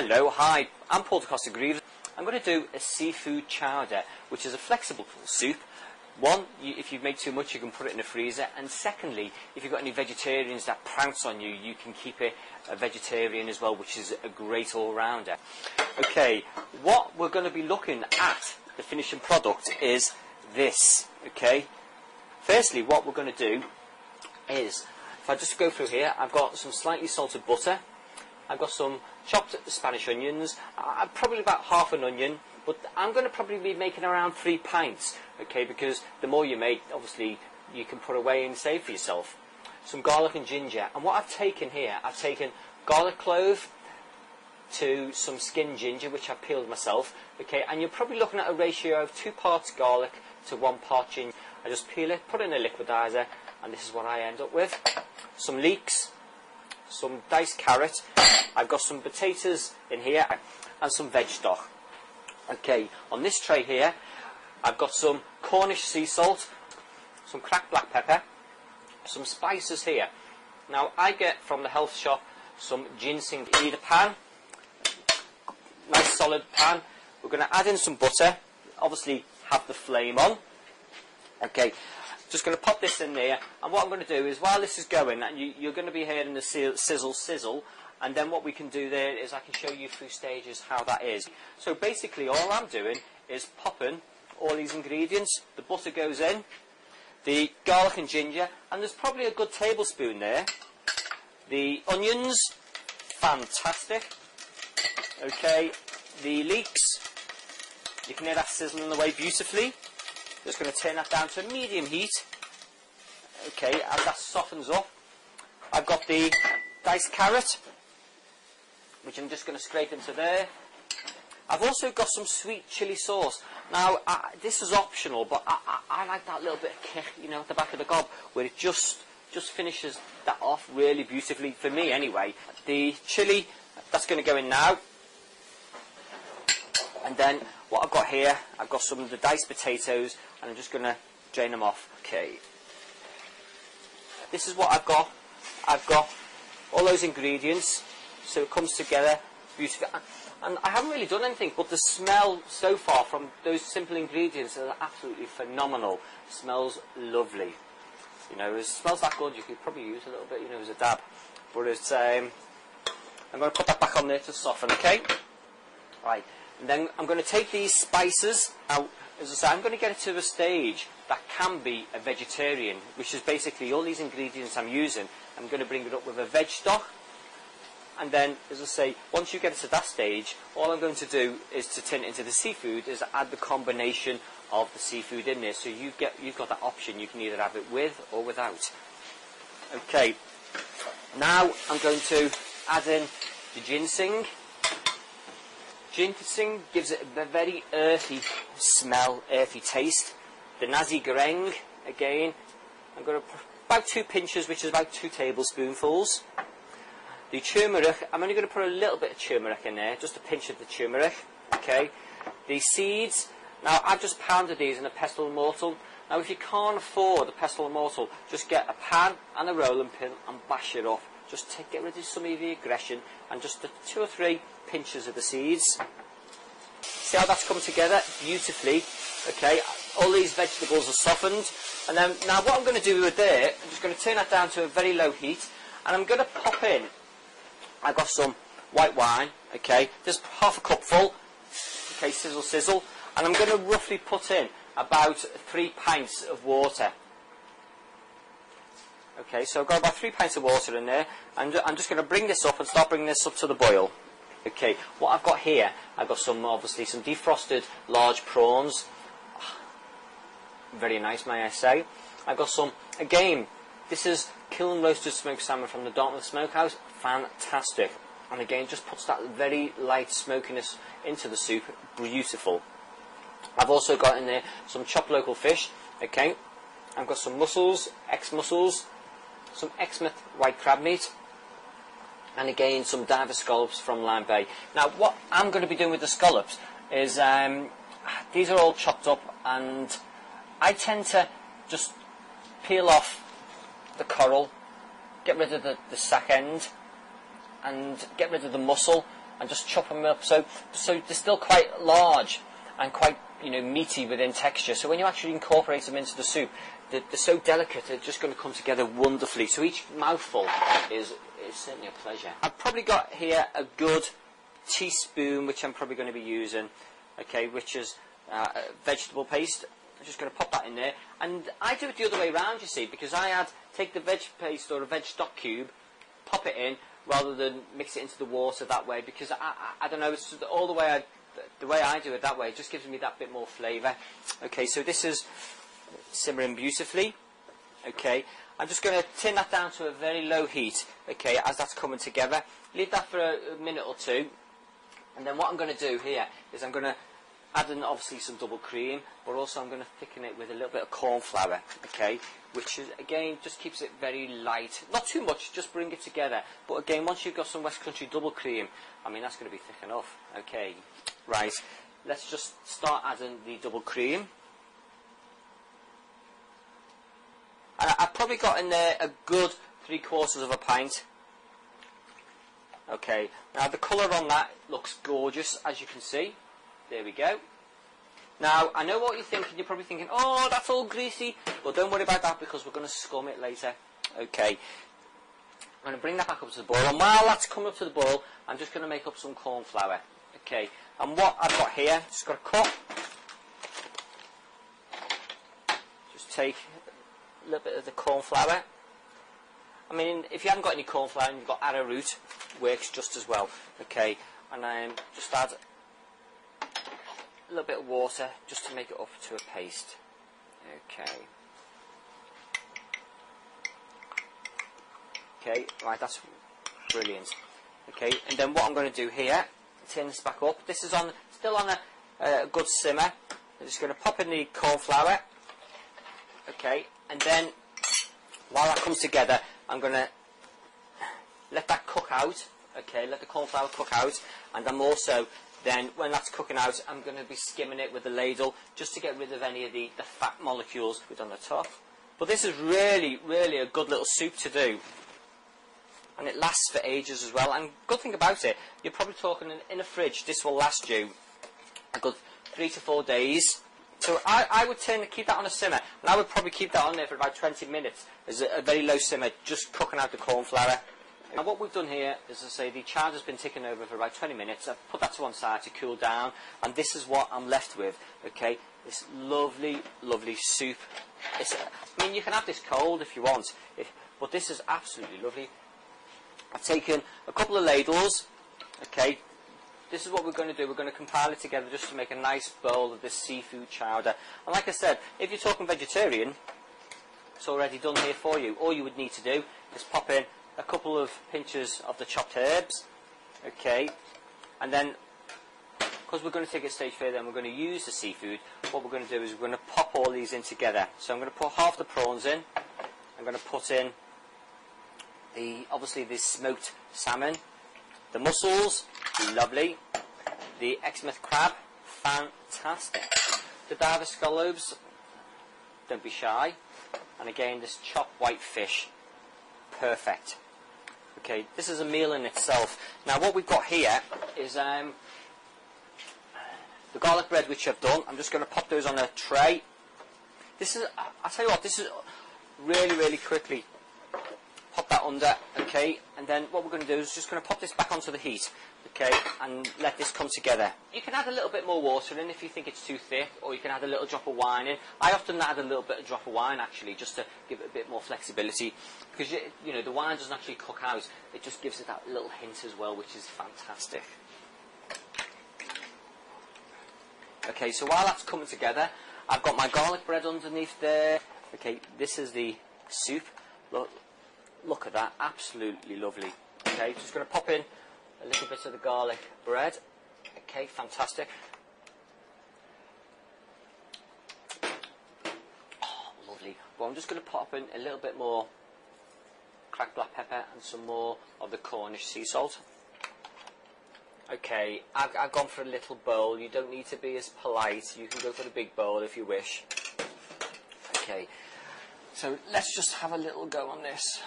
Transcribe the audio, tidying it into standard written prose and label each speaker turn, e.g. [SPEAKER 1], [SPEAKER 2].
[SPEAKER 1] Hello, hi, I'm Paul da-costa-greaves. I'm going to do a seafood chowder, which is a flexible soup. One, if you've made too much, you can put it in the freezer. And secondly, if you've got any vegetarians that pounce on you, you can keep it a vegetarian as well, which is a great all-rounder. Okay, what we're going to be looking at, the finishing product, is this. Okay, firstly, what we're going to do is, if I just go through here, I've got some slightly salted butter. I've got some chopped Spanish onions, probably about half an onion, but I'm going to probably be making around 3 pints, okay, because the more you make, obviously, you can put away and save for yourself. Some garlic and ginger, and what I've taken here, I've taken garlic clove to some skinned ginger, which I've peeled myself, okay, and you're probably looking at a ratio of 2 parts garlic to 1 part ginger. I just peel it, put it in a liquidizer, and this is what I end up with. Some leeks, some diced carrot, I've got some potatoes in here, and some veg stock. Okay, on this tray here, I've got some Cornish sea salt, some cracked black pepper, some spices here. Now, I get from the health shop some ginseng in a pan, nice solid pan. We're going to add in some butter, obviously have the flame on. Okay, just going to pop this in there, and what I'm going to do is, while this is going, you're going to be hearing the sizzle, and then what we can do there is I can show you through stages how that is. So basically all I'm doing is popping all these ingredients. The butter goes in, the garlic and ginger, and there's probably a good tablespoon there. The onions, fantastic. Okay, the leeks, you can hear that sizzling away beautifully. Just going to turn that down to medium heat. Okay, as that softens up, I've got the diced carrot, which I'm just going to scrape into there. I've also got some sweet chilli sauce. Now, this is optional, but I like that little bit of kick, you know, at the back of the gob, where it just finishes that off really beautifully, for me anyway. The chilli, that's going to go in now. And then what I've got here, I've got some of the diced potatoes, and I'm just going to drain them off. Okay. This is what I've got. I've got all those ingredients, so it comes together beautifully. And I haven't really done anything, but the smell so far from those simple ingredients is absolutely phenomenal. It smells lovely. You know, it smells that good, you could probably use a little bit, you know, as a dab. But it's, I'm going to put that back on there to soften, okay? Right. And then I'm going to take these spices. Now, as I say, I'm going to get it to a stage that can be a vegetarian, which is basically all these ingredients I'm using. I'm going to bring it up with a veg stock. And then, as I say, once you get it to that stage, all I'm going to do is to turn it into the seafood, is add the combination of the seafood in there. So you've got that option. You can either have it with or without. Okay. Now I'm going to add in the ginseng. Ginseng gives it a very earthy smell, earthy taste. The nasi goreng, again, I'm going to put about 2 pinches, which is about 2 tablespoonfuls. The turmeric, I'm only going to put a little bit of turmeric in there, just a pinch of the turmeric. Okay. The seeds, now I've just pounded these in a pestle and mortar. Now if you can't afford a pestle and mortar, just get a pan and a rolling pin and bash it off. Just get rid of some of the aggression, and just 2 or 3 pinches of the seeds. See how that's come together beautifully? Okay, all these vegetables are softened. And then, now what I'm going to do with there, I'm just going to turn that down to a very low heat, and I'm going to pop in, I've got some white wine, okay, just half a cupful, okay, sizzle, and I'm going to roughly put in about 3 pints of water. Okay, so I've got about 3 pints of water in there, and I'm just going to bring this up and start bringing this up to the boil. Okay, what I've got here, I've got obviously some defrosted large prawns. Very nice, may I say. I've got some, again, this is kiln roasted smoked salmon from the Dartmouth Smokehouse. Fantastic. And again, just puts that very light smokiness into the soup. Beautiful. I've also got in there some chopped local fish. Okay, I've got some mussels, ex-mussels, some Exmouth white crab meat, and again some diver scallops from Lime Bay. Now what I'm going to be doing with the scallops is, these are all chopped up, and I tend to just peel off the coral, get rid of the sac end, and get rid of the mussel, and just chop them up. So they're still quite large and quite, you know, meaty within texture. So when you actually incorporate them into the soup, they're so delicate, they're just going to come together wonderfully. So each mouthful is certainly a pleasure. I've probably got here a good teaspoon, which I'm probably going to be using, okay, which is vegetable paste. I'm just going to pop that in there. And I do it the other way around, you see, because I take the veg paste or a veg stock cube, pop it in, rather than mix it into the water that way, because I don't know, it's all the way I do it that way, it just gives me that bit more flavour. Okay, so this is simmering beautifully. Okay, I'm just going to turn that down to a very low heat, okay, as that's coming together. Leave that for a minute or two, and then what I'm going to do here is I'm going to add in obviously some double cream, but also I'm going to thicken it with a little bit of corn flour, okay, which is, again, just keeps it very light. Not too much, just bring it together. But again, once you've got some West Country double cream, I mean, that's going to be thick enough. Okay, right, let's just start adding the double cream. And I've probably got in there a good 3/4 of a pint. Okay, now the colour on that looks gorgeous, as you can see. There we go. Now, I know what you're thinking. You're probably thinking, oh, that's all greasy. But don't worry about that, because we're going to scum it later. Okay. I'm going to bring that back up to the boil. And while that's coming up to the boil, I'm just going to make up some corn flour. Okay. And what I've got here, just got a cup. Just take a little bit of the corn flour. I mean, if you haven't got any corn flour and you've got arrowroot, works just as well. Okay. And then just add a little bit of water just to make it up to a paste. Okay. Okay, right, that's brilliant. Okay, and then what I'm going to do here, turn this back up. This is still on a good simmer. I'm just going to pop in the corn flour. Okay, and then while that comes together, I'm going to let that cook out. Okay, let the corn flour cook out, and I'm also then, when that's cooking out, I'm going to be skimming it with the ladle just to get rid of any of the fat molecules with on the top. But this is really, really a good little soup to do. And it lasts for ages as well. And good thing about it, you're probably talking in a fridge, this will last you a good 3 to 4 days. So I would keep that on a simmer. And I would probably keep that on there for about 20 minutes as a very low simmer, just cooking out the corn flour. Now what we've done here is, I say, the chowder's been ticking over for about 20 minutes. I've put that to one side to cool down, and this is what I'm left with. Okay, this lovely, lovely soup. I mean, you can have this cold if you want, but this is absolutely lovely. I've taken a couple of ladles. Okay, this is what we're going to do. We're going to compile it together just to make a nice bowl of this seafood chowder. And like I said, if you're talking vegetarian, it's already done here for you. All you would need to do is pop in a couple of pinches of the chopped herbs, okay, and then, because we're going to take it a stage further and we're going to use the seafood, what we're going to do is we're going to pop all these in together. So I'm going to put half the prawns in, I'm going to put in obviously the smoked salmon, the mussels, lovely, the Exmouth crab, fantastic, the da-costa-greaves, don't be shy, and again this chopped white fish, perfect. Okay, this is a meal in itself. Now what we've got here is the garlic bread, which I've done. I'm just going to pop those on a tray. This is, I'll tell you what, this is really, really quickly. Pop that under, okay, and then what we're going to do is just going to pop this back onto the heat, okay, and let this come together. You can add a little bit more water in if you think it's too thick, or you can add a little drop of wine in. I often add a little bit of drop of wine, actually, just to give it a bit more flexibility, because, you know, the wine doesn't actually cook out. It just gives it that little hint as well, which is fantastic. Okay, so while that's coming together, I've got my garlic bread underneath there. Okay, this is the soup. Look at that, absolutely lovely. Okay, just going to pop in a little bit of the garlic bread. Okay, fantastic. Oh, lovely. Well, I'm just going to pop in a little bit more cracked black pepper and some more of the Cornish sea salt. Okay, I've gone for a little bowl. You don't need to be as polite. You can go for the big bowl if you wish. Okay, so let's just have a little go on this.